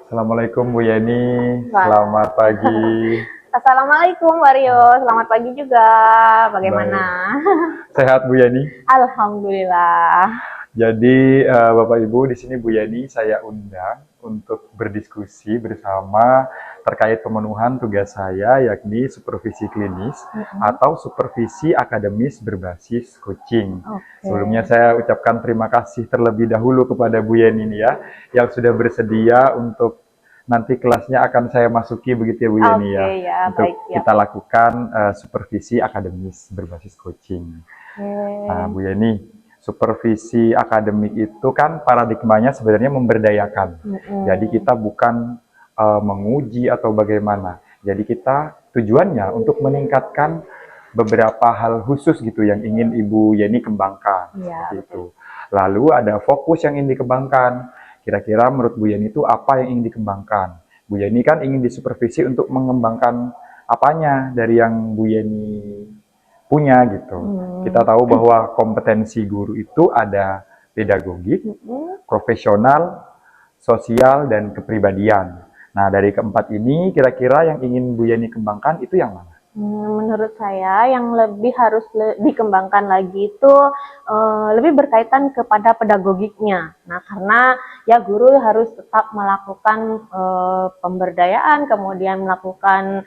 Assalamualaikum Bu Yeni, Wah. selamat pagi. Assalamualaikum Wario, selamat pagi juga. Bagaimana? Baik, sehat Bu Yeni. Alhamdulillah. Jadi Bapak Ibu di sini Bu Yeni saya undang untuk berdiskusi bersama terkait pemenuhan tugas saya yakni supervisi klinis atau supervisi akademis berbasis coaching. Oke. Sebelumnya saya ucapkan terima kasih terlebih dahulu kepada Bu Yeni nih ya yang sudah bersedia untuk nanti kelasnya akan saya masuki begitu ya Bu Yeni Oke ya ya, untuk baik ya. kita lakukan supervisi akademis berbasis coaching. Nah, Oke. Bu Yeni, supervisi akademik itu kan paradigmanya sebenarnya memberdayakan. Jadi kita bukan menguji atau bagaimana. Jadi kita tujuannya untuk meningkatkan beberapa hal khusus gitu yang ingin Ibu Yeni kembangkan. Iya, Seperti itu. betul. Lalu ada fokus yang ingin dikembangkan. Kira-kira menurut Bu Yeni itu apa yang ingin dikembangkan? Bu Yeni kan ingin disupervisi untuk mengembangkan apanya dari yang Bu Yeni punya gitu. Kita tahu bahwa kompetensi guru itu ada pedagogik, profesional, sosial, dan kepribadian. Nah, dari keempat ini kira-kira yang ingin Bu Yeni kembangkan itu yang mana? Menurut saya yang lebih harus dikembangkan lagi itu lebih berkaitan kepada pedagogiknya. Nah, karena ya guru harus tetap melakukan pemberdayaan, kemudian melakukan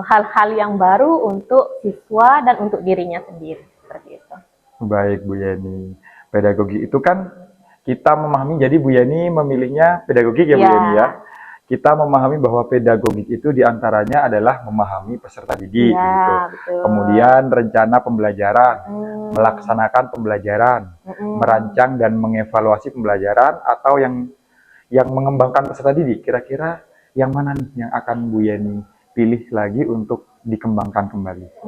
hal-hal yang baru untuk siswa dan untuk dirinya sendiri, seperti itu. Baik, Bu Yeni. Pedagogi itu kan kita memahami, jadi Bu Yeni memilihnya pedagogik ya Bu Yeni ya. Kita memahami bahwa pedagogik itu diantaranya adalah memahami peserta didik, gitu. Betul. Kemudian rencana pembelajaran, melaksanakan pembelajaran, merancang dan mengevaluasi pembelajaran, atau yang mengembangkan peserta didik. Kira-kira yang mana nih yang akan Bu Yeni pilih lagi untuk dikembangkan kembali?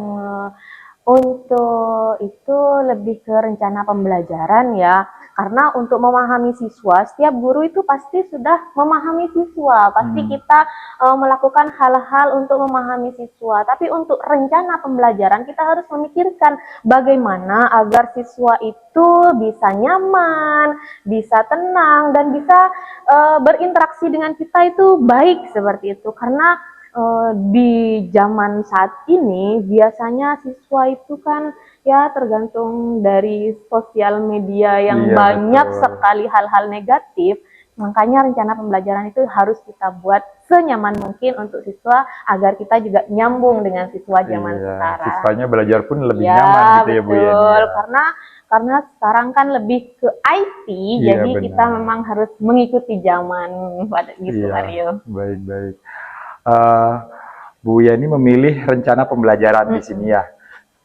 Untuk itu lebih ke rencana pembelajaran ya, karena untuk memahami siswa, setiap guru itu pasti sudah memahami siswa, pasti kita melakukan hal-hal untuk memahami siswa, tapi untuk rencana pembelajaran kita harus memikirkan bagaimana agar siswa itu bisa nyaman, bisa tenang, dan bisa berinteraksi dengan kita itu baik seperti itu, karena di zaman saat ini biasanya siswa itu kan ya tergantung dari sosial media yang banyak sekali hal-hal negatif, makanya rencana pembelajaran itu harus kita buat senyaman mungkin untuk siswa agar kita juga nyambung dengan siswa zaman sekarang. Siswanya belajar pun lebih nyaman gitu ya Bu Yeni. Betul, karena sekarang kan lebih ke IT, jadi kita memang harus mengikuti zaman pada gitu Mario. Baik-baik. Bu Yeni memilih rencana pembelajaran di sini ya.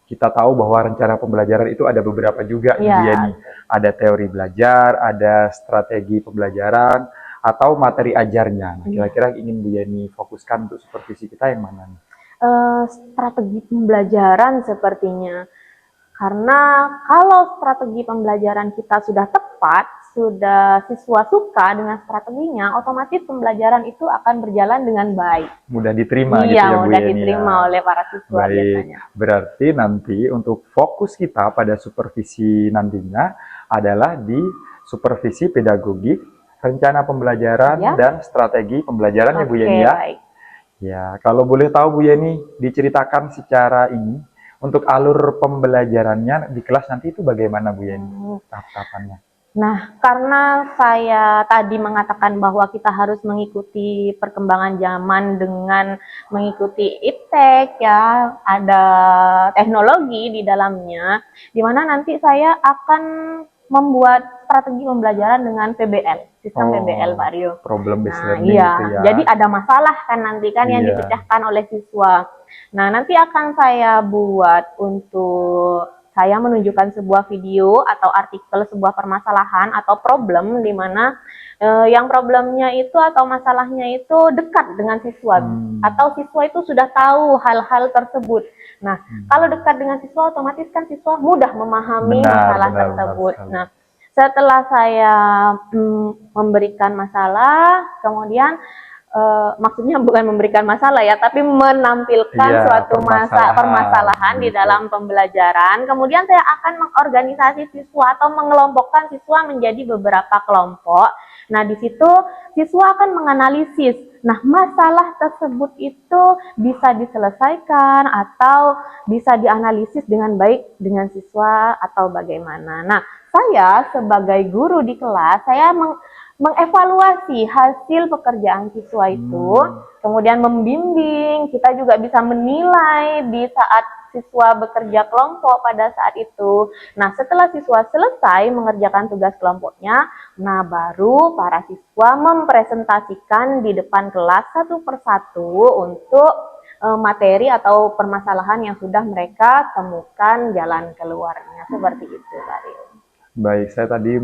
Kita tahu bahwa rencana pembelajaran itu ada beberapa juga Bu Yeni. Ada teori belajar, ada strategi pembelajaran, atau materi ajarnya. Nah, kira-kira ingin Bu Yeni fokuskan untuk supervisi kita yang mana nih? Strategi pembelajaran sepertinya. Karena kalau strategi pembelajaran kita sudah tepat, sudah siswa suka dengan strateginya, otomatis pembelajaran itu akan berjalan dengan baik. Mudah diterima gitu ya Bu Yeni. Mudah diterima oleh para siswa biasanya. Berarti nanti untuk fokus kita pada supervisi nantinya adalah di supervisi pedagogik, rencana pembelajaran, dan strategi pembelajaran ya Bu Yeni ya. Baik. Ya, kalau boleh tahu Bu Yeni, diceritakan secara ini, untuk alur pembelajarannya di kelas nanti itu bagaimana Bu Yeni? Tahap-tahapannya. Nah, karena saya tadi mengatakan bahwa kita harus mengikuti perkembangan zaman dengan mengikuti iptek ya, ada teknologi di dalamnya, di mana nanti saya akan membuat strategi pembelajaran dengan PBL, sistem PBL Pak Rio. Problem based learning gitu ya. Jadi ada masalah kan nanti kan yang dipecahkan oleh siswa. Nah, nanti akan saya buat untuk saya menunjukkan sebuah video atau artikel sebuah permasalahan atau problem di mana yang problemnya itu atau masalahnya itu dekat dengan siswa atau siswa itu sudah tahu hal-hal tersebut. Nah, kalau dekat dengan siswa otomatis kan siswa mudah memahami masalah tersebut. Nah, setelah saya memberikan masalah, kemudian maksudnya bukan memberikan masalah ya, tapi menampilkan suatu permasalahan di dalam pembelajaran. Kemudian saya akan mengorganisasi siswa atau mengelompokkan siswa menjadi beberapa kelompok. Nah, di situ siswa akan menganalisis. Nah, masalah tersebut itu bisa diselesaikan atau bisa dianalisis dengan baik dengan siswa atau bagaimana. Nah, saya sebagai guru di kelas, saya mengevaluasi hasil pekerjaan siswa itu, kemudian membimbing, kita juga bisa menilai di saat siswa bekerja kelompok pada saat itu. Nah, setelah siswa selesai mengerjakan tugas kelompoknya, nah baru para siswa mempresentasikan di depan kelas satu persatu untuk materi atau permasalahan yang sudah mereka temukan jalan keluarnya. Seperti itu, Pak Rio. Baik, saya tadi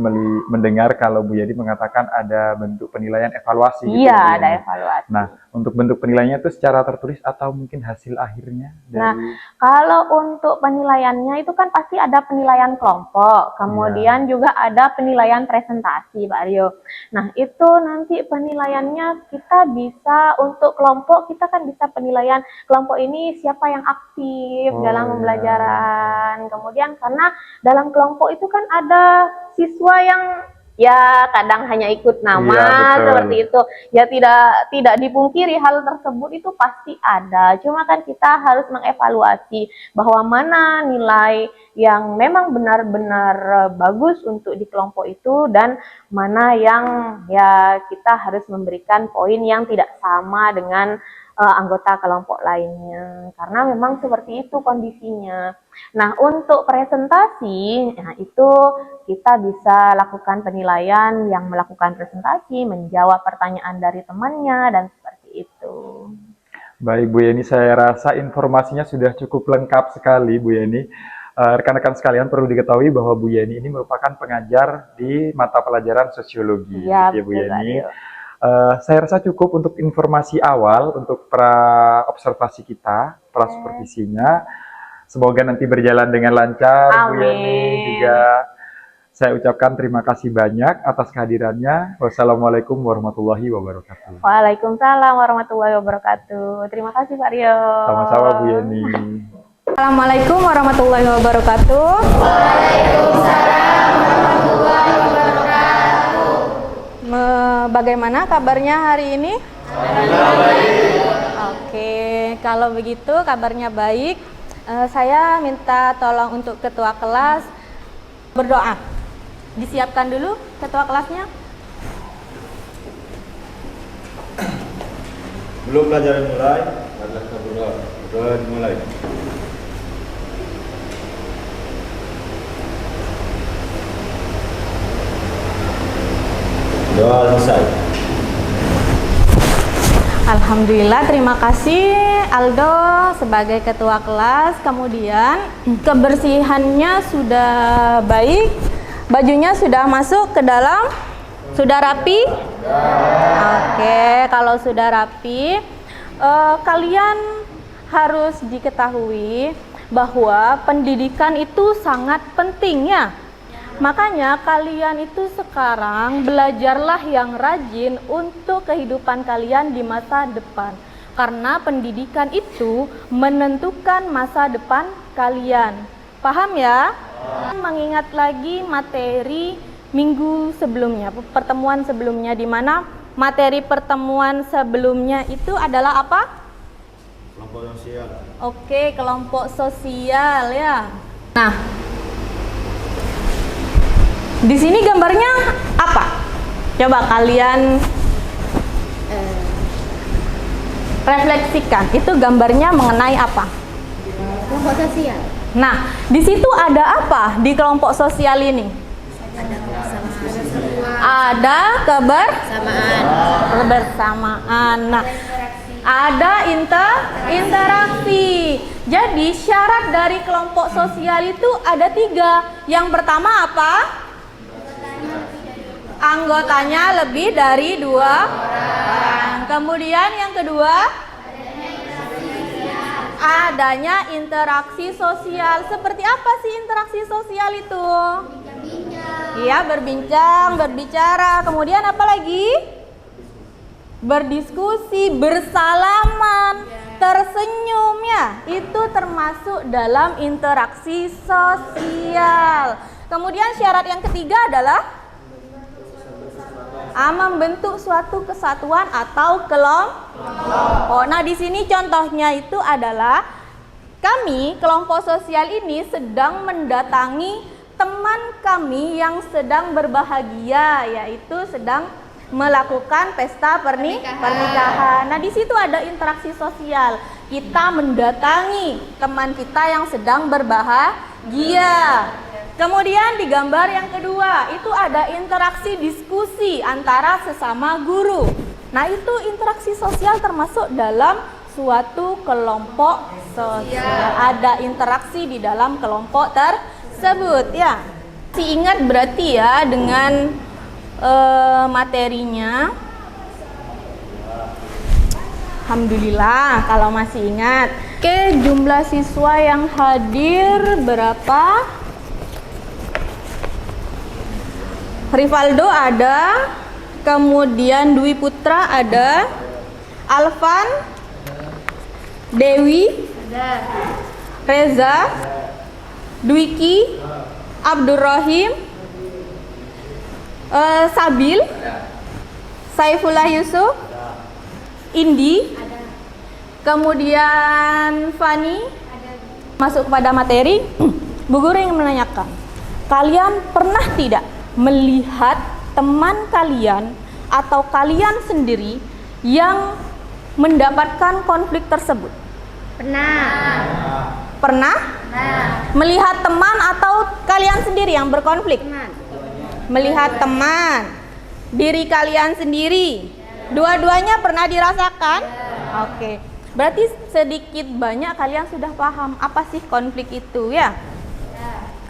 mendengar kalau Bu Yani mengatakan ada bentuk penilaian evaluasi gitu Iya, ya, Bu ada Yani. evaluasi. Nah, untuk bentuk penilaiannya itu secara tertulis atau mungkin hasil akhirnya dari... Nah, kalau untuk penilaiannya itu kan pasti ada penilaian kelompok, kemudian juga ada penilaian presentasi, Pak Rio. Nah, itu nanti penilaiannya kita bisa untuk kelompok, kita kan bisa penilaian kelompok ini siapa yang aktif dalam pembelajaran. Kemudian karena dalam kelompok itu kan ada siswa yang ya kadang hanya ikut nama seperti itu. Ya tidak dipungkiri hal tersebut itu pasti ada. Cuma kan kita harus mengevaluasi bahwa mana nilai yang memang benar-benar bagus untuk di kelompok itu dan mana yang ya kita harus memberikan poin yang tidak sama dengan anggota kelompok lainnya. Karena memang seperti itu kondisinya. Nah, untuk presentasi, nah itu kita bisa lakukan penilaian yang melakukan presentasi, menjawab pertanyaan dari temannya, dan seperti itu. Baik, Bu Yani, saya rasa informasinya sudah cukup lengkap sekali, Bu Yani. Rekan-rekan sekalian perlu diketahui bahwa Bu Yani ini merupakan pengajar di mata pelajaran sosiologi, Ya, gitu ya, Bu Yani. betul. Saya rasa cukup untuk informasi awal untuk pra observasi kita, pra supervisinya. Semoga nanti berjalan dengan lancar, Bu Yani. Juga saya ucapkan terima kasih banyak atas kehadirannya. Wassalamualaikum warahmatullahi wabarakatuh. Waalaikumsalam warahmatullahi wabarakatuh. Terima kasih, Pak Rio. Sama-sama, Bu Yani. Assalamualaikum warahmatullahi wabarakatuh. Waalaikumsalam warahmatullahi wabarakatuh. Bagaimana kabarnya hari ini? Baik. Oke, kalau begitu kabarnya baik. Saya minta tolong untuk ketua kelas berdoa. Disiapkan dulu ketua kelasnya. Belum pelajaran mulai, adalah berdoa. Berdoa dimulai. Doa selesai. Alhamdulillah, terima kasih Aldo sebagai ketua kelas. Kemudian kebersihannya sudah baik, bajunya sudah masuk ke dalam, sudah rapi. Oke, kalau sudah rapi, kalian harus diketahui bahwa pendidikan itu sangat penting ya. Makanya kalian itu sekarang belajarlah yang rajin untuk kehidupan kalian di masa depan. Karena pendidikan itu menentukan masa depan kalian. Paham ya? Mengingat lagi materi minggu sebelumnya, pertemuan sebelumnya, di mana materi pertemuan sebelumnya itu adalah apa? Kelompok sosial. Oke, kelompok sosial ya. Nah, di sini gambarnya apa? Coba kalian refleksikan. Itu gambarnya mengenai apa? Kelompok sosial. Nah, di situ ada apa di kelompok sosial ini? Ada kebersamaan. Nah, ada interaksi. Jadi syarat dari kelompok sosial itu ada 3. Yang pertama apa? Anggotanya lebih dari 2 orang. Kemudian yang kedua, adanya interaksi sosial. Seperti apa sih interaksi sosial itu? Iya, berbincang, berbicara. Kemudian apa lagi? Berdiskusi, bersalaman, tersenyum ya. Itu termasuk dalam interaksi sosial. Kemudian syarat yang ketiga adalah Membentuk suatu kesatuan atau kelompok. Nah, di sini contohnya itu adalah kami, kelompok sosial ini sedang mendatangi teman kami yang sedang berbahagia, yaitu sedang melakukan pesta pernikahan. Nah, di situ ada interaksi sosial. Kita mendatangi teman kita yang sedang berbahagia. Kemudian di gambar yang kedua, itu ada interaksi diskusi antara sesama guru. Nah, itu interaksi sosial termasuk dalam suatu kelompok sosial. Ada interaksi di dalam kelompok tersebut ya. Masih ingat berarti ya dengan materinya. Alhamdulillah kalau masih ingat. Oke, jumlah siswa yang hadir berapa? Rivaldo ada, kemudian Dwi Putra ada, Alvan, Dewi, Reza, Dwiki, Abdurrahim, Sabil, Saifullah Yusuf, Indi, kemudian Fani. Masuk kepada materi, Bu Guru yang menanyakan, kalian pernah tidak melihat teman kalian atau kalian sendiri yang mendapatkan konflik tersebut? Pernah. Pernah? Melihat teman atau kalian sendiri yang berkonflik? Teman. Melihat teman, diri kalian sendiri, dua-duanya pernah dirasakan? Oke, berarti sedikit banyak kalian sudah paham apa sih konflik itu ya?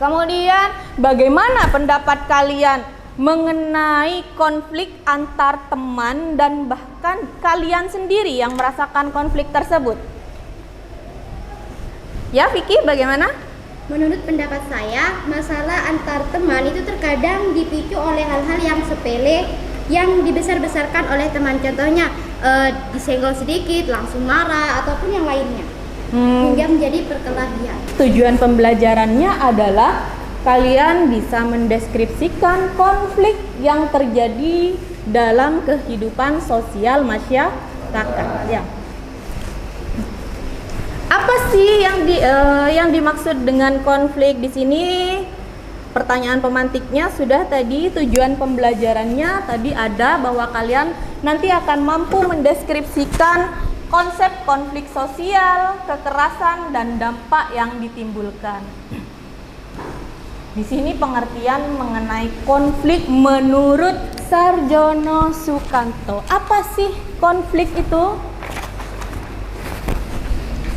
Kemudian bagaimana pendapat kalian mengenai konflik antar teman dan bahkan kalian sendiri yang merasakan konflik tersebut? Ya, Vicky, bagaimana? Menurut pendapat saya, masalah antar teman itu terkadang dipicu oleh hal-hal yang sepele yang dibesar-besarkan oleh teman. Contohnya disenggol sedikit langsung marah ataupun yang lainnya. Hingga menjadi perkelahian. Tujuan pembelajarannya adalah kalian bisa mendeskripsikan konflik yang terjadi dalam kehidupan sosial masyarakat ya. Apa sih yang dimaksud dengan konflik di sini? Pertanyaan pemantiknya sudah tadi, tujuan pembelajarannya tadi ada bahwa kalian nanti akan mampu mendeskripsikan konsep konflik sosial, kekerasan, dan dampak yang ditimbulkan. Di sini pengertian mengenai konflik menurut Sarjono Sukanto. Apa sih konflik itu?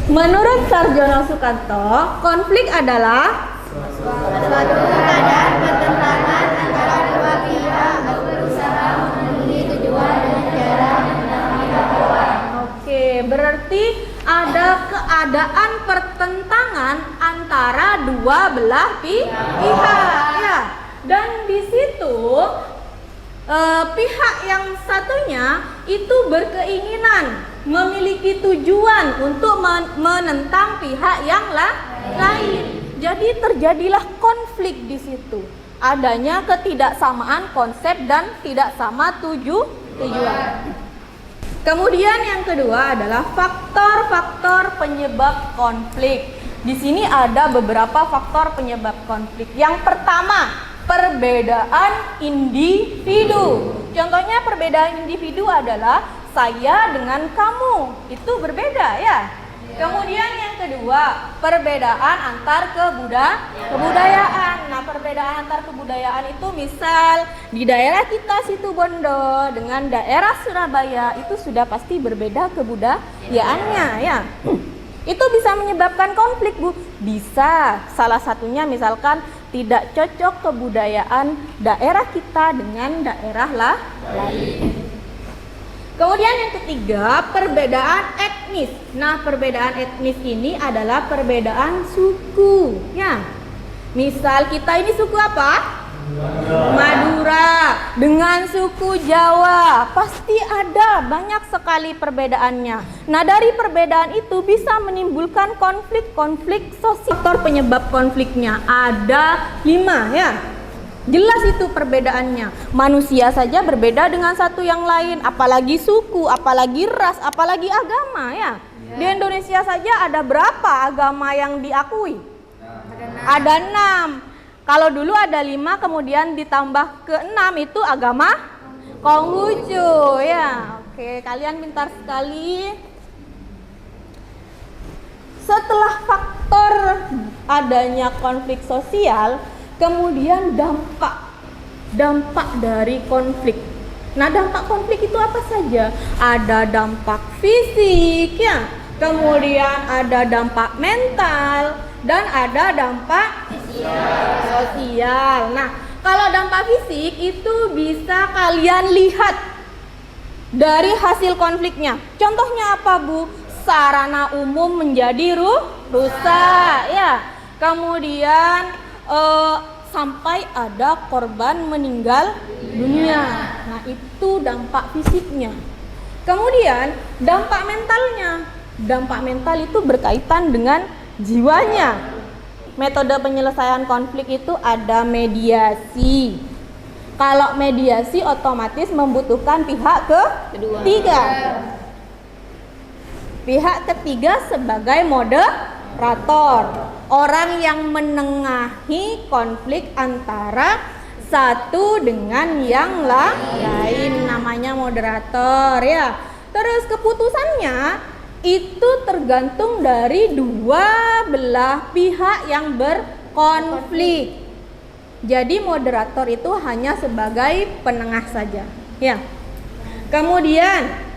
Menurut Sarjono Sukanto, konflik adalah Suatu keadaan pertentangan antara dua pihak berusaha memenuhi tujuan dengan cara berarti ada keadaan pertentangan antara dua belah pihak ya. Dan di situ pihak yang satunya itu berkeinginan memiliki tujuan untuk menentang pihak yang lain. Jadi terjadilah konflik di situ. Adanya ketidaksamaan konsep dan tidak sama tujuan. Kemudian yang kedua adalah faktor-faktor penyebab konflik. Di sini ada beberapa faktor penyebab konflik. Yang pertama, perbedaan individu. Contohnya perbedaan individu adalah saya dengan kamu. Itu berbeda ya. Kemudian yang kedua, perbedaan antar kebudayaan. Nah, perbedaan antar kebudayaan itu misal di daerah kita Situ Bondo dengan daerah Surabaya itu sudah pasti berbeda kebudayaannya ya. Itu bisa menyebabkan konflik, Bu. Bisa. Salah satunya misalkan tidak cocok kebudayaan daerah kita dengan daerah lain. Kemudian yang ketiga, perbedaan etnis. Nah, perbedaan etnis ini adalah perbedaan suku ya. Misal kita ini suku apa? Madura dengan suku Jawa. Pasti ada banyak sekali perbedaannya. Nah, dari perbedaan itu bisa menimbulkan konflik sosial. Faktor penyebab konfliknya ada 5 ya. Jelas itu perbedaannya. Manusia saja berbeda dengan satu yang lain, apalagi suku, apalagi ras, apalagi agama ya. Di Indonesia saja ada berapa agama yang diakui? Ada 6. Kalau dulu ada 5, kemudian ditambah ke 6 itu agama Konghucu ya. Oke, kalian pintar sekali. Setelah faktor adanya konflik sosial, kemudian dampak dari konflik. Nah, dampak konflik itu apa saja? Ada dampak fisik ya, kemudian ada dampak mental, dan ada dampak sosial. Nah, kalau dampak fisik itu bisa kalian lihat dari hasil konfliknya. Contohnya apa, Bu? Sarana umum menjadi rusak ya. Kemudian sampai ada korban meninggal dunia. Nah, itu dampak fisiknya. Kemudian dampak mentalnya. Dampak mental itu berkaitan dengan jiwanya. Metode penyelesaian konflik itu ada mediasi. Kalau mediasi otomatis membutuhkan pihak ketiga. Pihak ketiga sebagai moderator, orang yang menengahi konflik antara satu dengan yang lain, namanya moderator ya. Terus keputusannya itu tergantung dari dua belah pihak yang berkonflik. Jadi moderator itu hanya sebagai penengah saja ya. Kemudian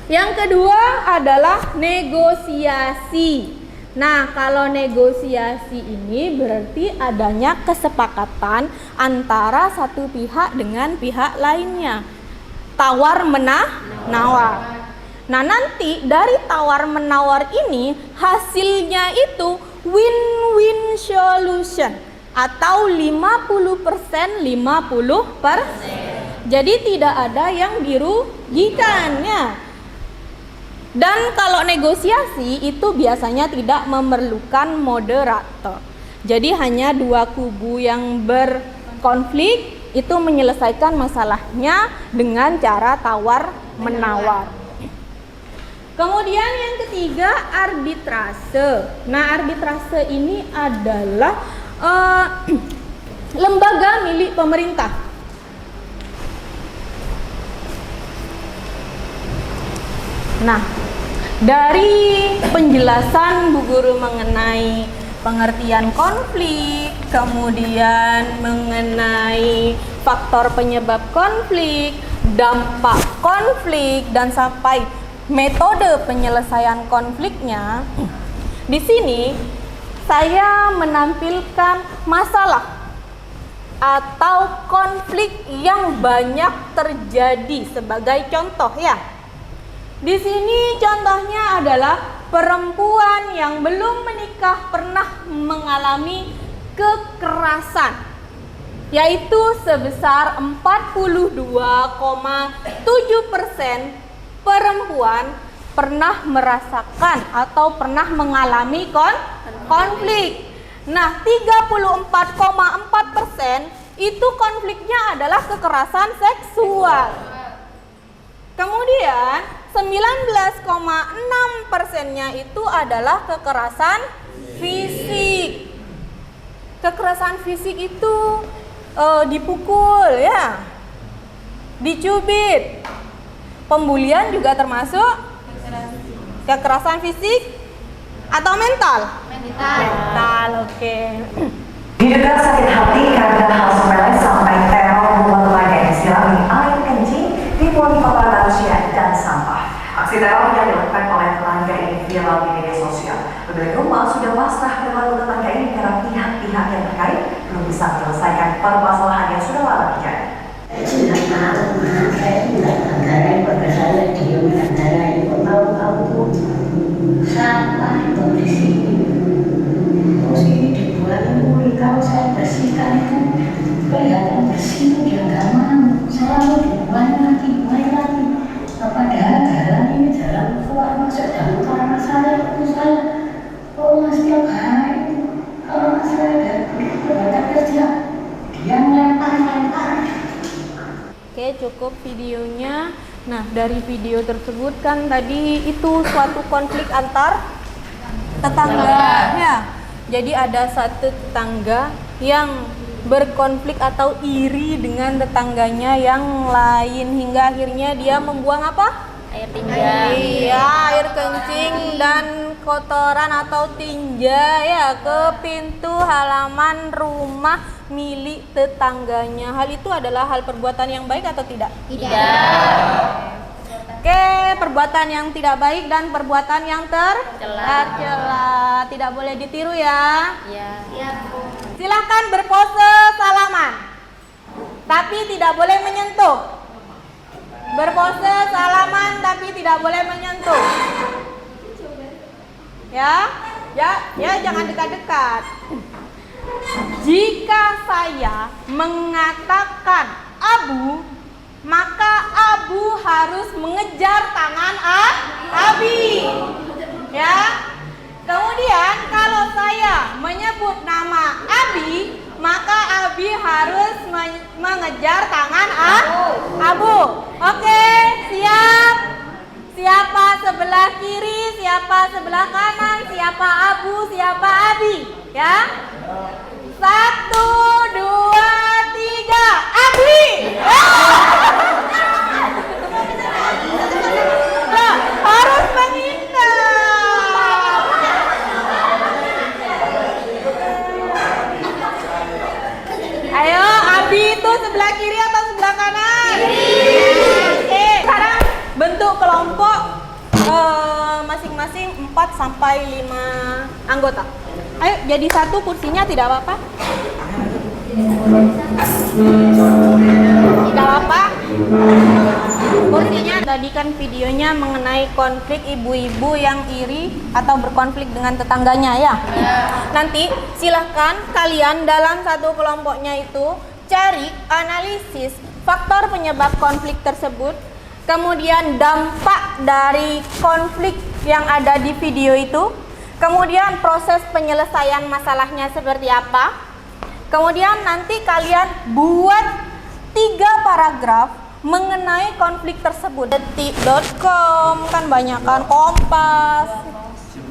yang kedua adalah negosiasi. Nah, kalau negosiasi ini berarti adanya kesepakatan antara satu pihak dengan pihak lainnya. Tawar menawar. Nah, nanti dari tawar menawar ini hasilnya itu win-win solution atau 50% 50%. Jadi tidak ada yang dirugikan ya. Dan kalau negosiasi itu biasanya tidak memerlukan moderator. Jadi hanya dua kubu yang berkonflik itu menyelesaikan masalahnya dengan cara tawar menawar. Kemudian yang ketiga arbitrase. Nah, arbitrase ini adalah lembaga milik pemerintah. Nah, dari penjelasan Bu Guru mengenai pengertian konflik, kemudian mengenai faktor penyebab konflik, dampak konflik, dan sampai metode penyelesaian konfliknya, di sini saya menampilkan masalah atau konflik yang banyak terjadi sebagai contoh ya. Di sini contohnya adalah perempuan yang belum menikah pernah mengalami kekerasan, yaitu sebesar 42,7% perempuan pernah merasakan atau pernah mengalami konflik. Nah, 34,4% itu konfliknya adalah kekerasan seksual. Kemudian 19,6%-nya itu adalah kekerasan fisik. Kekerasan fisik itu dipukul ya, dicubit. Pembulian juga termasuk kekerasan fisik atau mental? Mental, oke. Diduga sakit hati karena hal sepele sampai teror membuat warga yang disirami air kencing di kota manusia dan sampah. Aksi teror yang dilakukan oleh tetangga ini viral di media sosial. Pemilik rumah sudah pasrah berlalu tetangga ini karena pihak-pihak yang terkait belum bisa menyelesaikan permasalahan yang sudah lama terjadi. Saya tahu, saya tidak menghargai pada saya dia menghargai tahu sampah itu di sini. Terus ini dibuat muli, kalau saya bersihkan itu kelihatan bersih, dia nggak mau. Selalu dibuang lagi. Padahal jalan ini jalan keluar masuk dalam kamar saya, setiap hari kalau saya dari berangkat kerja, dia Oke, cukup videonya. Nah, dari video tersebut kan tadi itu suatu konflik antar tetangga ya. Jadi ada satu tetangga yang berkonflik atau iri dengan tetangganya yang lain hingga akhirnya dia membuang apa? Air tinja. Iya, air kencing dan kotoran atau tinja ya ke pintu halaman rumah milik tetangganya. Hal itu adalah hal perbuatan yang baik atau tidak? Tidak. Oke, perbuatan yang tidak baik dan perbuatan yang tercela. Tidak boleh ditiru ya. Iya. Silahkan berpose salaman, tapi tidak boleh menyentuh. Berpose salaman tapi tidak boleh menyentuh. Ya, jangan dekat-dekat. Jika saya mengatakan Abu, maka Abu harus mengejar tangan Abi. Ya. Kemudian kalau saya menyebut nama Abi, maka Abi harus mengejar tangan Abu. Oke, siap. Siapa sebelah kiri, siapa sebelah kanan, siapa Abu, siapa Abi, ya. 1, 2, 3, Abi. Nah, harus menghindar. Ayo, Abi itu sebelah kiri atau sebelah kanan? Oke, sekarang bentuk kelompok masing-masing 4 sampai 5 anggota. Ayo, jadi satu kursinya tidak apa-apa. Tidak apa-apa. Kursinya tadi kan videonya mengenai konflik ibu-ibu yang iri atau berkonflik dengan tetangganya ya. Nanti silahkan kalian dalam satu kelompoknya itu cari analisis faktor penyebab konflik tersebut, kemudian dampak dari konflik yang ada di video itu, kemudian proses penyelesaian masalahnya seperti apa, kemudian nanti kalian buat 3 paragraf mengenai konflik tersebut. Detik.com kan banyak kan, Kompas,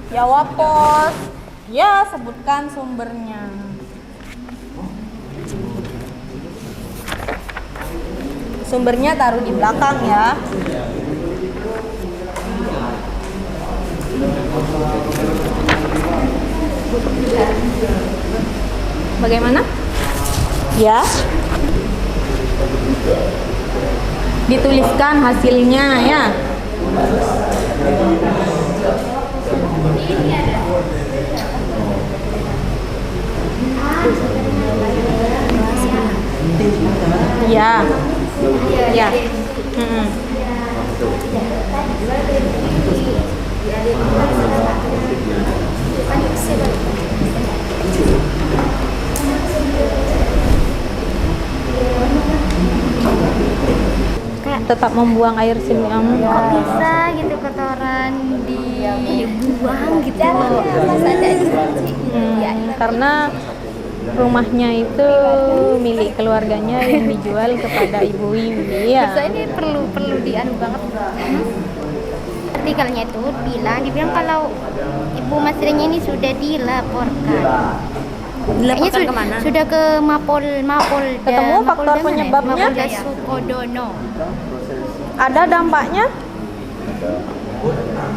Jawa Pos, ya sebutkan sumbernya. Sumbernya taruh di belakang ya. Bagaimana? Ya. Dituliskan hasilnya ya. Ya. Ya. Tetap membuang air sini. Kok bisa gitu kotoran dibuang gitu loh? Pas ada Karena rumahnya itu milik keluarganya yang dijual kepada ibu-ibu ya. Ini perlu dianu banget. Artikelnya itu dibilang kalau Ibu Masrinya ini sudah dilaporkan. Dilaporkan kemana? Sudah ke Mapolda. Ketemu faktor penyebabnya? Mapolda Sukodono. Ada dampaknya?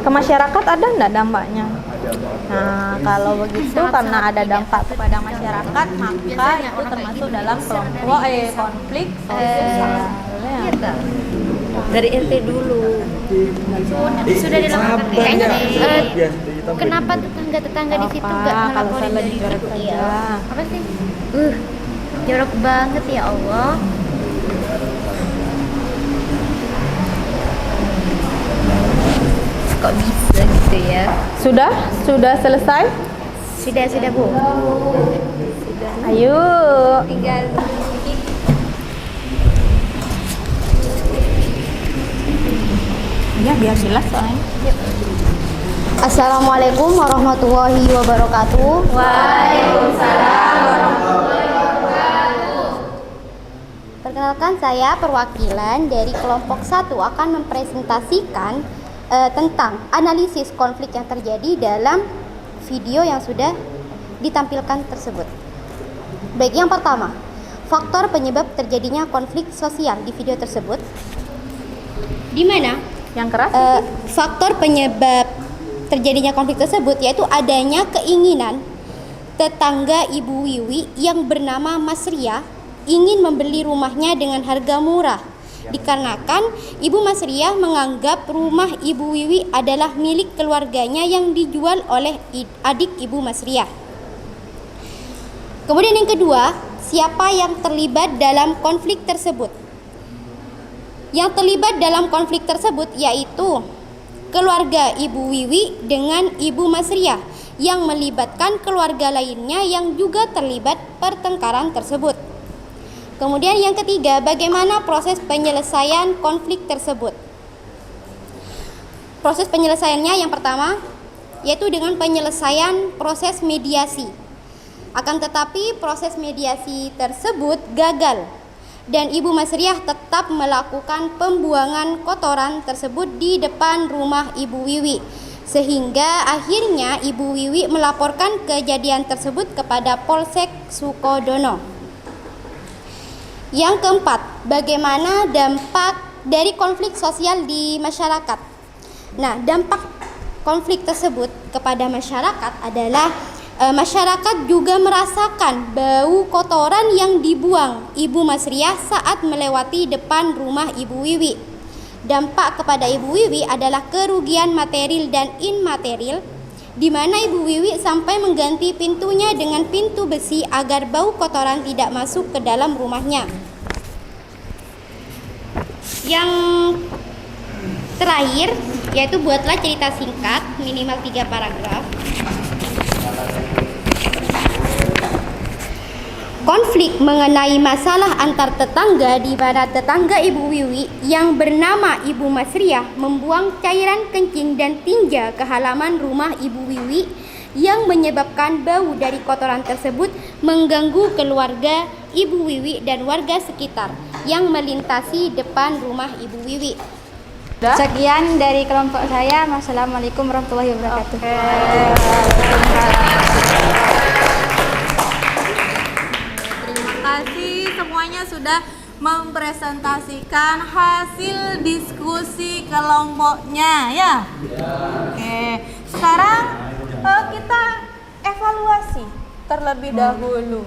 Ke masyarakat ada enggak dampaknya? Nah, kalau begitu karena ada dampak kepada masyarakat, maka itu termasuk dalam kelompok konflik sosial. Ya. Dari RT dulu. Sudah dilaporkan kayaknya. Kenapa tetangga di situ enggak kalau saya ngelaporin lagi dari jorok situ? saja. Apa sih? Jorok banget ya Allah. Kok bisa gitu ya? Sudah selesai? Sudah Bu. Ayo. Tinggal Ya, biar jelas soalnya. Assalamualaikum warahmatullahi wabarakatuh. Waalaikumsalam warahmatullahi wabarakatuh. Perkenalkan, saya perwakilan dari kelompok 1 akan mempresentasikan tentang analisis konflik yang terjadi dalam video yang sudah ditampilkan tersebut. Baik, yang pertama, faktor penyebab terjadinya konflik sosial di video tersebut, di mana Yang keras faktor penyebab terjadinya konflik tersebut yaitu adanya keinginan tetangga Ibu Wiwi yang bernama Mas Ria ingin membeli rumahnya dengan harga murah, dikarenakan Ibu Mas Ria menganggap rumah Ibu Wiwi adalah milik keluarganya yang dijual oleh adik Ibu Mas Ria. Kemudian yang kedua, siapa yang terlibat dalam konflik tersebut? Yang terlibat dalam konflik tersebut yaitu keluarga Ibu Wiwi dengan Ibu Mas Ria yang melibatkan keluarga lainnya yang juga terlibat pertengkaran tersebut. Kemudian yang ketiga, bagaimana proses penyelesaian konflik tersebut? Proses penyelesaiannya yang pertama yaitu dengan penyelesaian proses mediasi. Akan tetapi proses mediasi tersebut gagal dan Ibu Mas Ria tetap melakukan pembuangan kotoran tersebut di depan rumah Ibu Wiwi, sehingga akhirnya Ibu Wiwi melaporkan kejadian tersebut kepada Polsek Sukodono. Yang keempat, bagaimana dampak dari konflik sosial di masyarakat? Nah, dampak konflik tersebut kepada masyarakat adalah masyarakat juga merasakan bau kotoran yang dibuang Ibu Mas Ria saat melewati depan rumah Ibu Wiwi. Dampak kepada Ibu Wiwi adalah kerugian material dan immaterial, di mana Ibu Wiwi sampai mengganti pintunya dengan pintu besi agar bau kotoran tidak masuk ke dalam rumahnya. Yang terakhir yaitu buatlah cerita singkat minimal 3 paragraf. Konflik mengenai masalah antar tetangga di mana tetangga Ibu Wiwi yang bernama Ibu Mas Ria membuang cairan kencing dan tinja ke halaman rumah Ibu Wiwi yang menyebabkan bau dari kotoran tersebut mengganggu keluarga Ibu Wiwi dan warga sekitar yang melintasi depan rumah Ibu Wiwi. Sekian dari kelompok saya. Wassalamualaikum warahmatullahi wabarakatuh. Terima kasih semuanya sudah mempresentasikan hasil diskusi kelompoknya ya. Oke, sekarang kita evaluasi terlebih dahulu.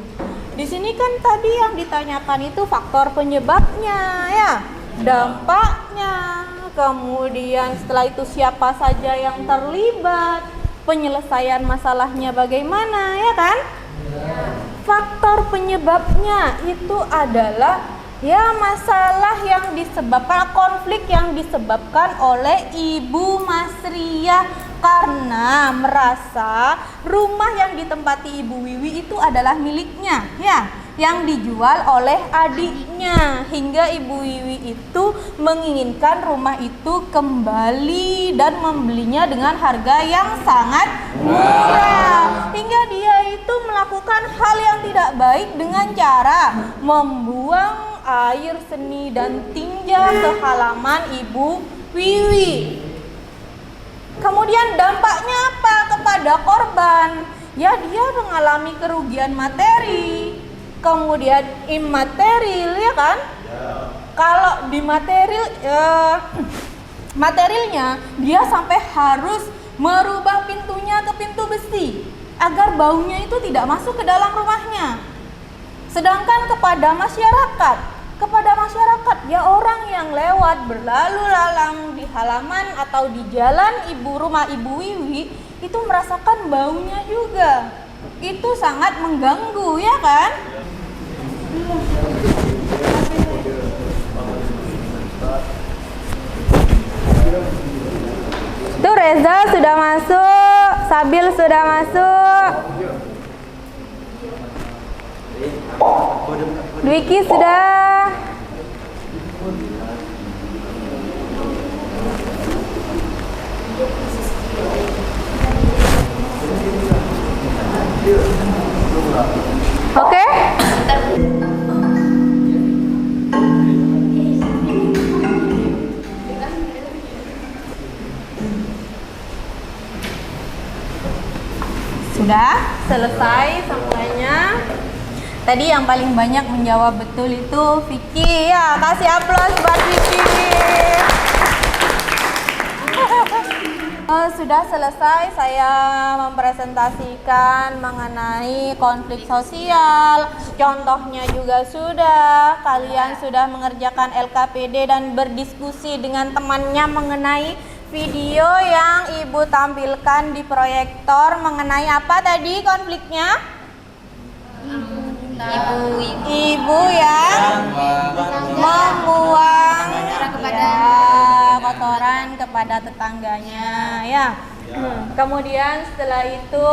Di sini kan tadi yang ditanyakan itu faktor penyebabnya ya, dampaknya, kemudian setelah itu siapa saja yang terlibat, penyelesaian masalahnya bagaimana ya kan? Faktor penyebabnya itu adalah ya masalah yang disebabkan, konflik yang disebabkan oleh Ibu Mas Ria karena merasa rumah yang ditempati Ibu Wiwi itu adalah miliknya ya, yang dijual oleh adiknya, hingga Ibu Wiwi itu menginginkan rumah itu kembali dan membelinya dengan harga yang sangat murah, hingga dia itu melakukan hal yang tidak baik dengan cara membuang air seni dan tinja ke halaman Ibu Wiwi. Kemudian dampaknya apa kepada korban? Ya, dia mengalami kerugian materi, kemudian immaterial ya kan? Kalau di materialnya dia sampai harus merubah pintunya ke pintu besi agar baunya itu tidak masuk ke dalam rumahnya. Sedangkan kepada masyarakat ya orang yang lewat berlalu lalang di halaman atau di jalan rumah Ibu Wiwi itu merasakan baunya juga. Itu sangat mengganggu ya kan? Tuh Reza sudah masuk, Sabil sudah masuk, Dwiki sudah. Oke? Sudah selesai semuanya. Tadi yang paling banyak menjawab betul itu Vicky. Ya, kasih aplaus buat Vicky. Sudah selesai saya mempresentasikan mengenai konflik sosial. Contohnya juga sudah. Kalian sudah mengerjakan LKPD dan berdiskusi dengan temannya mengenai video yang Ibu tampilkan di proyektor mengenai apa tadi konfliknya? Ibu yang membuang kotoran kepada tetangganya ya. Kemudian setelah itu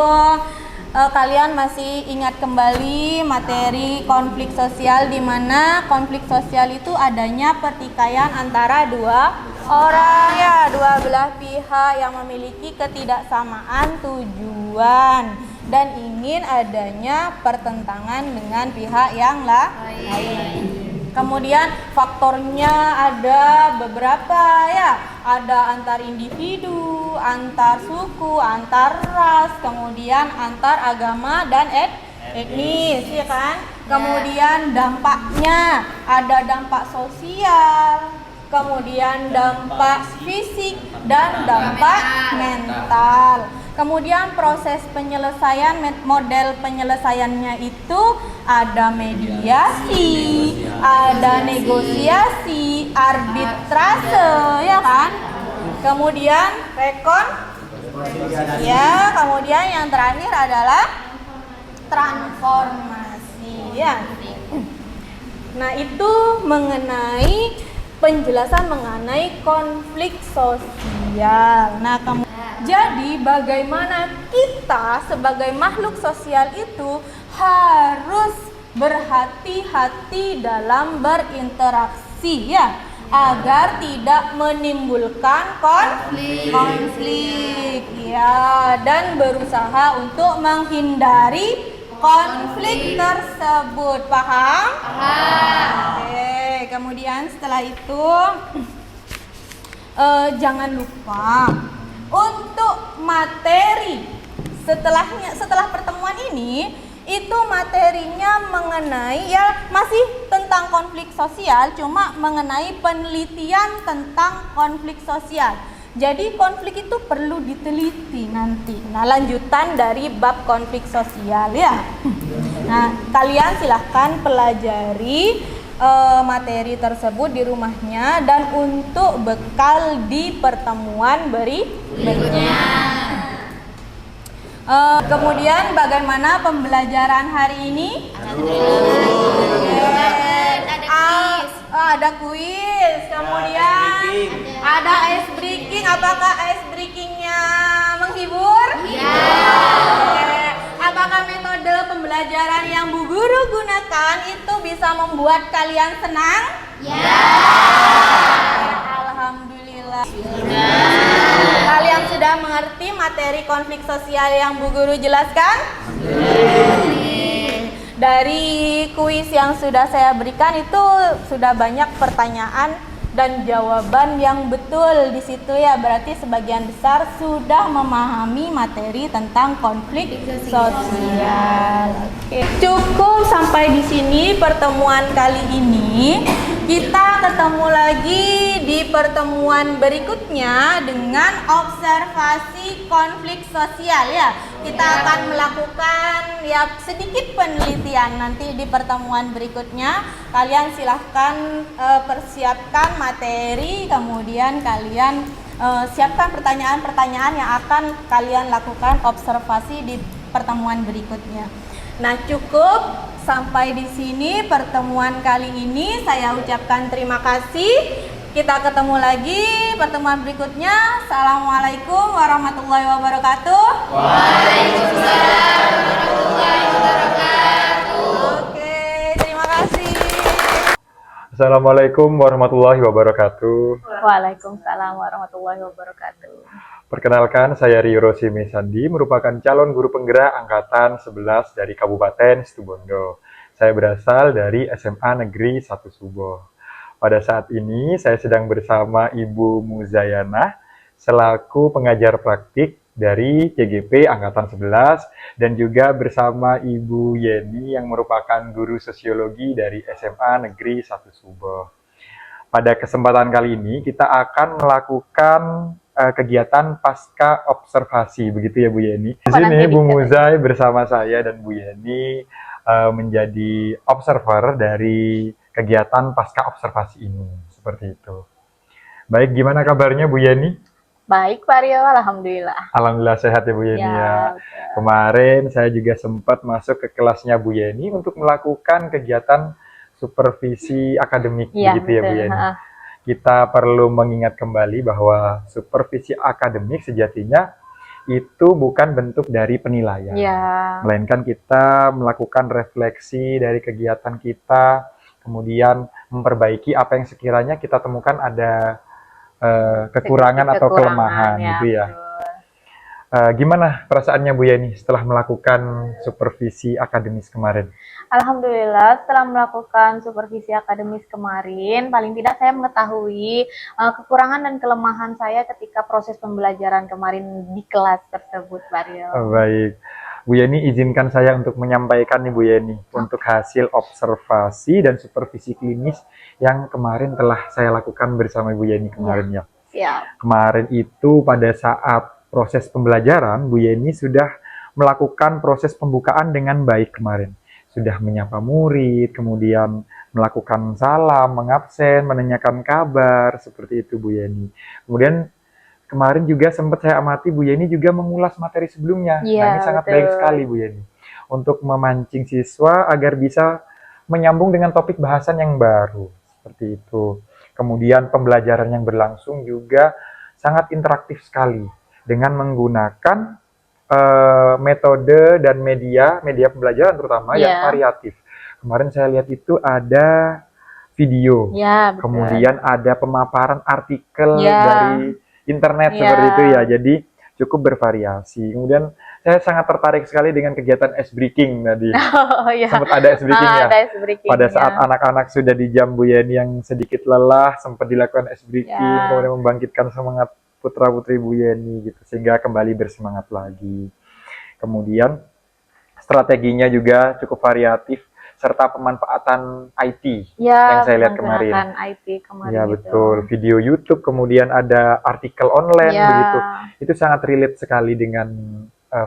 kalian masih ingat kembali materi konflik sosial, di mana konflik sosial itu adanya pertikaian antara dua orang ya, dua belah pihak yang memiliki ketidaksamaan tujuan dan ingin adanya pertentangan dengan pihak yang lain. Kemudian faktornya ada beberapa ya, ada antar individu, antar suku, antar ras, kemudian antar agama dan etnis ya kan. Kemudian dampaknya ada dampak sosial, kemudian dampak fisik dan dampak mental. Kemudian proses penyelesaian, model penyelesaiannya itu ada mediasi, ada negosiasi, arbitrase ya kan. Kemudian ya, kemudian yang terakhir adalah transformasi ya. Nah, itu mengenai penjelasan mengenai konflik sosial. Nah, jadi bagaimana kita sebagai makhluk sosial itu harus berhati-hati dalam berinteraksi ya, agar tidak menimbulkan konflik ya, dan berusaha untuk menghindari konflik tersebut. Paham? Oke, kemudian setelah itu jangan lupa untuk materi setelah pertemuan ini, itu materinya mengenai ya masih tentang konflik sosial, cuma mengenai penelitian tentang konflik sosial. Jadi konflik itu perlu diteliti nanti. Nah, lanjutan dari bab konflik sosial ya. Nah, kalian silahkan pelajari materi tersebut di rumahnya dan untuk bekal di pertemuan berikutnya. Kemudian bagaimana pembelajaran hari ini? Ada kuis, kemudian ada ice breaking. Apakah ice breakingnya menghibur? Apakah metode pembelajaran yang Bu Guru gunakan itu bisa membuat kalian senang? Alhamdulillah. Kalian sudah mengerti materi konflik sosial yang Bu Guru jelaskan? Dari kuis yang sudah saya berikan itu sudah banyak pertanyaan dan jawaban yang betul di situ ya, berarti sebagian besar sudah memahami materi tentang konflik sosial. Oke. Cukup sampai di sini pertemuan kali ini. Kita ketemu lagi di pertemuan berikutnya dengan observasi konflik sosial ya. Kita akan melakukan ya sedikit penelitian nanti di pertemuan berikutnya. Kalian silahkan persiapkan materi, kemudian kalian siapkan pertanyaan-pertanyaan yang akan kalian lakukan observasi di pertemuan berikutnya. Nah, cukup sampai di sini pertemuan kali ini. Saya ucapkan terima kasih. Kita ketemu lagi pertemuan berikutnya. Assalamualaikum warahmatullahi wabarakatuh. Waalaikumsalam warahmatullahi wabarakatuh. Oke, terima kasih. Assalamualaikum warahmatullahi wabarakatuh. Waalaikumsalam warahmatullahi wabarakatuh. Perkenalkan, saya Rio Rosimi Sandi, merupakan calon guru penggerak angkatan 11 dari Kabupaten Situbondo. Saya berasal dari SMA Negeri 1 Subo. Pada saat ini saya sedang bersama Ibu Muzayanah selaku pengajar praktik dari CGP Angkatan 11 dan juga bersama Ibu Yeni yang merupakan guru sosiologi dari SMA Negeri 1 Subo. Pada kesempatan kali ini kita akan melakukan kegiatan pasca observasi, begitu ya Bu Yeni. Di sini Bu Muzai bersama saya dan Bu Yeni menjadi observer dari kegiatan pasca observasi ini, seperti itu. Baik, gimana kabarnya Bu Yeni? Baik, Pak Rio, alhamdulillah. Alhamdulillah sehat ya Bu Yeni ya. Betul. Kemarin saya juga sempat masuk ke kelasnya Bu Yeni untuk melakukan kegiatan supervisi akademik, begitu ya Bu Yeni. Kita perlu mengingat kembali bahwa supervisi akademik sejatinya itu bukan bentuk dari penilaian, melainkan kita melakukan refleksi dari kegiatan kita, kemudian memperbaiki apa yang sekiranya kita temukan ada kekurangan atau kelemahan gitu ya. Gimana perasaannya Bu Yeni setelah melakukan supervisi akademis kemarin? Alhamdulillah, setelah melakukan supervisi akademis kemarin, paling tidak saya mengetahui kekurangan dan kelemahan saya ketika proses pembelajaran kemarin di kelas tersebut, Pak Rio. Baik, Bu Yeni izinkan saya untuk menyampaikan nih Bu Yeni untuk hasil observasi dan supervisi klinis yang kemarin telah saya lakukan bersama Bu Yeni kemarin ya. Siap. Kemarin itu pada saat proses pembelajaran, Bu Yeni sudah melakukan proses pembukaan dengan baik kemarin. Sudah menyapa murid, kemudian melakukan salam, mengabsen, menanyakan kabar, seperti itu Bu Yeni. Kemudian kemarin juga sempat saya amati Bu Yeni juga mengulas materi sebelumnya. Nah, ini sangat baik sekali Bu Yeni. Untuk memancing siswa agar bisa menyambung dengan topik bahasan yang baru. Seperti itu. Kemudian pembelajaran yang berlangsung juga sangat interaktif sekali. Dengan menggunakan metode dan media pembelajaran terutama yang variatif. Kemarin saya lihat itu ada video, kemudian ada pemaparan artikel dari internet seperti itu ya, jadi cukup bervariasi. Kemudian saya sangat tertarik sekali dengan kegiatan ice breaking tadi. Sempat ada ice breaking ya. Pada saat anak-anak sudah di jam Bu Yeni yang sedikit lelah, sempat dilakukan ice breaking, kemudian membangkitkan semangat putra-putri Bu Yeni gitu, sehingga kembali bersemangat lagi. Kemudian strateginya juga cukup variatif serta pemanfaatan IT yang saya lihat kemarin. Ya betul, video YouTube, kemudian ada artikel online begitu. Itu sangat relate sekali dengan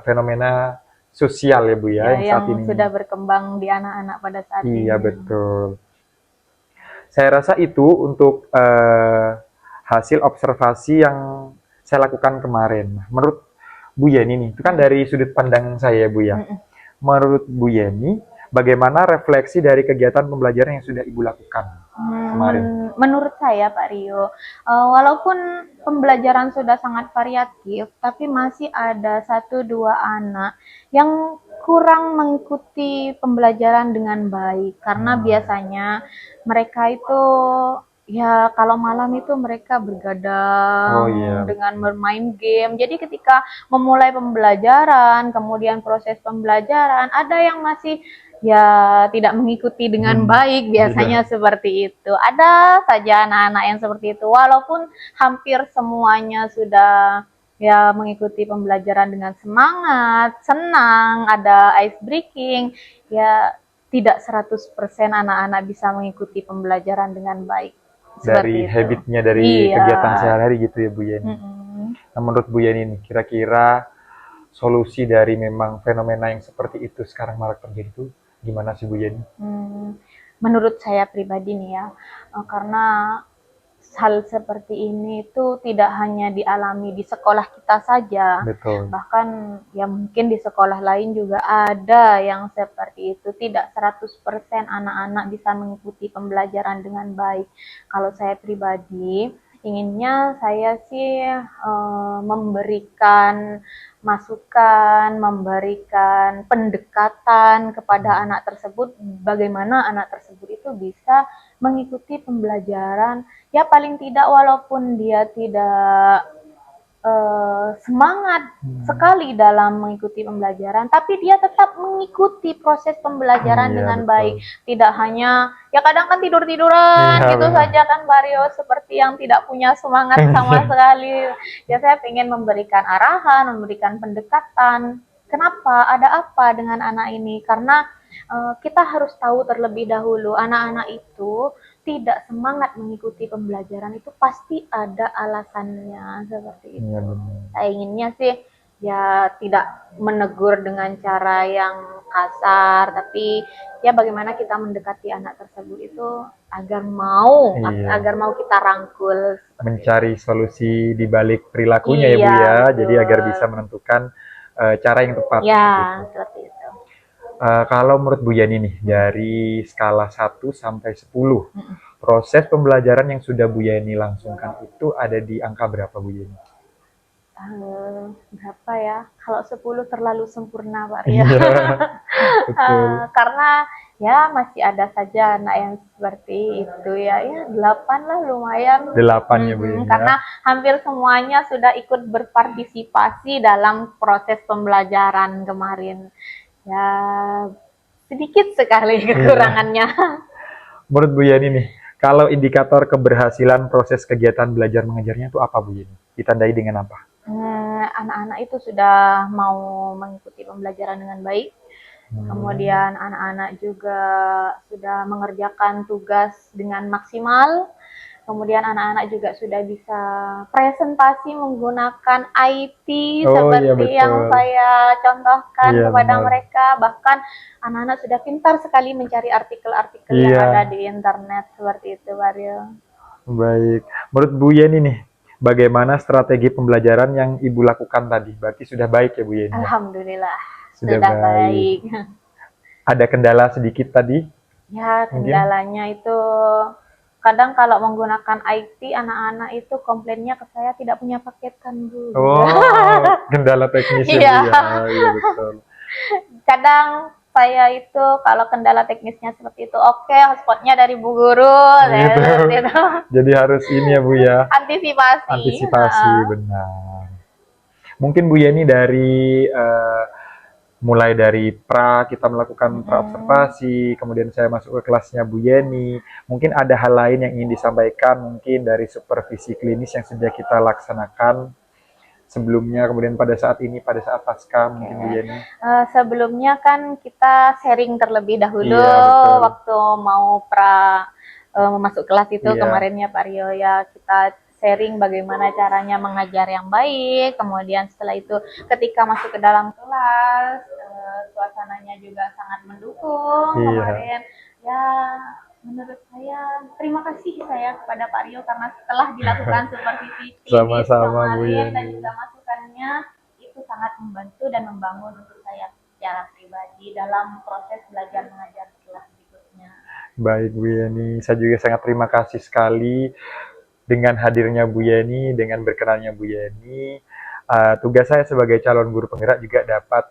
fenomena sosial ya Bu ya, yang saat ini sudah berkembang di anak-anak pada saat ini. Iya betul. Saya rasa itu untuk hasil observasi yang saya lakukan kemarin. Menurut Bu Yeni nih, itu kan dari sudut pandang saya Bu ya. Menurut Bu Yeni, bagaimana refleksi dari kegiatan pembelajaran yang sudah Ibu lakukan kemarin? Menurut saya Pak Rio, walaupun pembelajaran sudah sangat variatif, tapi masih ada 1-2 anak yang kurang mengikuti pembelajaran dengan baik. Karena biasanya mereka itu ya kalau malam itu mereka bergadang dengan bermain game. Jadi ketika memulai pembelajaran, kemudian proses pembelajaran, ada yang masih ya tidak mengikuti dengan baik, biasanya seperti itu. Ada saja anak-anak yang seperti itu, walaupun hampir semuanya sudah ya mengikuti pembelajaran dengan semangat, senang, ada ice breaking, ya tidak 100% anak-anak bisa mengikuti pembelajaran dengan baik. Dari habitnya, dari kegiatan sehari-hari gitu ya Bu Yeni. Nah, menurut Bu Yeni nih, kira-kira solusi dari memang fenomena yang seperti itu sekarang marak terjadi itu gimana sih Bu Yeni? Menurut saya pribadi nih ya, karena hal seperti ini itu tidak hanya dialami di sekolah kita saja. Betul. Bahkan ya mungkin di sekolah lain juga ada yang seperti itu. Tidak 100% anak-anak bisa mengikuti pembelajaran dengan baik. Kalau saya pribadi, inginnya saya sih memberikan masukan, memberikan pendekatan kepada anak tersebut, bagaimana anak tersebut itu bisa mengikuti pembelajaran, ya paling tidak walaupun dia tidak semangat sekali dalam mengikuti pembelajaran, tapi dia tetap mengikuti proses pembelajaran Iya, dengan betul. baik. Tidak hanya, ya kadang kan tidur-tiduran Iya, gitu benar. saja kan Mario, seperti yang tidak punya semangat sama sekali. Ya saya ingin memberikan arahan, memberikan pendekatan. Kenapa? Ada apa dengan anak ini? Karena kita harus tahu terlebih dahulu, anak-anak itu tidak semangat mengikuti pembelajaran itu pasti ada alasannya seperti itu. Iya, benar. Saya inginnya sih ya tidak menegur dengan cara yang kasar, tapi ya bagaimana kita mendekati anak tersebut itu agar mau Iya. agar mau kita rangkul. Mencari solusi di balik perilakunya ya Bu Iya, ya, jadi betul. agar bisa menentukan cara yang tepat. Ya, gitu. seperti itu. Kalau menurut Bu Yani nih, dari skala 1 sampai 10, proses pembelajaran yang sudah Bu Yani langsungkan itu ada di angka berapa Bu Yani? Berapa ya? Kalau 10 terlalu sempurna Pak Ria. Iya, betul. Karena ya masih ada saja anak yang seperti itu ya. Ya 8 lah lumayan. 8 ya Bu Yani. Karena hampir semuanya sudah ikut berpartisipasi dalam proses pembelajaran kemarin. Ya sedikit sekali kekurangannya. Menurut Bu Yani nih, kalau indikator keberhasilan proses kegiatan belajar mengajarnya itu apa Bu Yani? Ditandai dengan apa? Anak-anak itu sudah mau mengikuti pembelajaran dengan baik. Kemudian anak-anak juga sudah mengerjakan tugas dengan maksimal. Kemudian anak-anak juga sudah bisa presentasi menggunakan IT seperti iya, yang betul. saya contohkan Iya, kepada benar. mereka. Bahkan anak-anak sudah pintar sekali mencari artikel-artikel yang Iya. ada di internet seperti itu, Mario. Baik. Menurut Bu Yani nih, bagaimana strategi pembelajaran yang Ibu lakukan tadi? Berarti sudah baik ya Bu Yani? Alhamdulillah Sudah sudah baik. baik. Ada kendala sedikit tadi? Ya, Mungkin? kendalanya itu kadang kalau menggunakan IT, anak-anak itu komplainnya ke saya tidak punya paketan, Bu. Oh, kendala teknis ya Bu Iya. ya? Iya, betul. Kadang saya itu kalau kendala teknisnya seperti itu, oke, hotspotnya dari Bu Guru, saya Gitu. seperti itu. Jadi harus ini ya Bu ya, Antisipasi. antisipasi, benar. Mungkin Bu Yani dari mulai dari kita melakukan pra-observasi, kemudian saya masuk ke kelasnya Bu Yani. Mungkin ada hal lain yang ingin disampaikan, mungkin dari supervisi klinis yang sudah kita laksanakan sebelumnya, kemudian pada saat ini, pada saat pasca, mungkin Bu Yani. Sebelumnya kan kita sharing terlebih dahulu Iya, betul. waktu mau masuk kelas itu Iya. kemarin ya Pak Rio ya, kita sharing bagaimana caranya mengajar yang baik. Kemudian setelah itu ketika masuk ke dalam kelas, suasananya juga sangat mendukung. Iya. Kemarin ya menurut saya terima kasih saya kepada Pak Rio karena setelah dilakukan supervisi klinis Sama-sama, Bu kemarin dan Yani. juga masukannya itu sangat membantu dan membangun untuk saya secara pribadi dalam proses belajar mengajar di kelas berikutnya. Baik Bu Yani, saya juga sangat terima kasih sekali dengan hadirnya Bu Yani, dengan berkenannya Bu Yani. Tugas saya sebagai calon guru penggerak juga dapat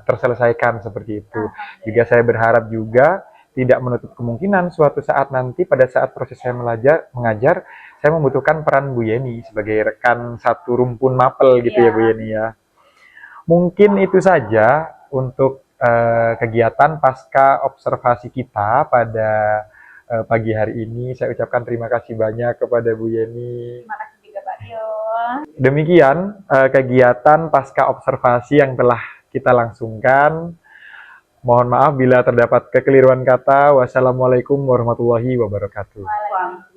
terselesaikan seperti itu. Juga saya berharap juga tidak menutup kemungkinan suatu saat nanti pada saat proses saya mengajar, saya membutuhkan peran Bu Yani sebagai rekan satu rumpun mapel gitu ya Bu Yani ya. Mungkin itu saja untuk kegiatan pasca observasi kita pada pagi hari ini. Saya ucapkan terima kasih banyak kepada Bu Yani. Terima kasih juga Pak Rio. Demikian kegiatan pasca observasi yang telah kita langsungkan. Mohon maaf bila terdapat kekeliruan kata. Wassalamualaikum warahmatullahi wabarakatuh. Waalaikumsalam.